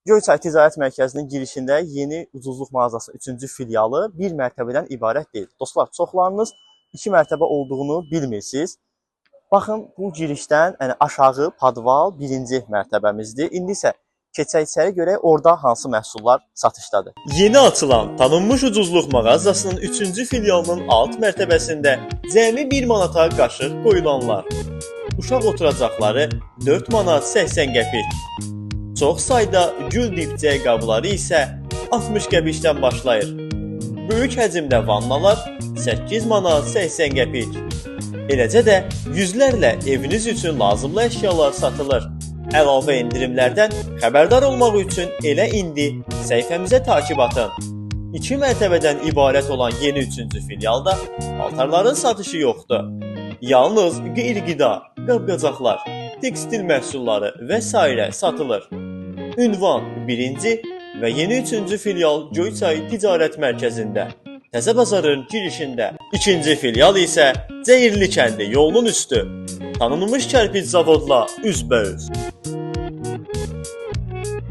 Göyçay Ticarət Mərkəzinin girişində yeni ucuzluq mağazası 3-cü filialı bir mərtəbədən ibarət deyil. Dostlar, çoxlarınız 2 mərtəbə olduğunu bilmirsiniz. Baxın, bu girişdən aşağı podval 1-ci mərtəbəmizdir. İndi isə keçək içəri görək orada hansı məhsullar satışdadır. Yeni açılan tanınmış ucuzluq mağazasının 3-cü filialının alt mərtəbəsində cəmi 1 manata qaşıq qoyulanlar. Uşaq oturacaqları 4 manat 80 qəpik. Çox sayda gül dipçək qabları isə 60 qəpikdən başlayır. Böyük həcmdə vannalar 8 manat 80 qəpik. Eləcə də yüzlərlə eviniz üçün lazımlı əşyalar satılır. Əlavə endirimlərdən xəbərdar olmaq üçün elə indi səhifəmizə takib atın. 2 mərtəbədən ibarət olan yeni 3-cü filialda paltarların satışı yoxdur. Yalnız qeyri-qida, qab-qacaqlar, tekstil məhsulları və s. satılır. Ünvan 1-ci və yeni 3-cü filial Göyçay Ticarət Mərkəzində, Təzə Bazarın girişində. 2-ci filial isə Cəyirli kəndi yolunun üstü, tanınmış kərpic zavodla üzbəüz.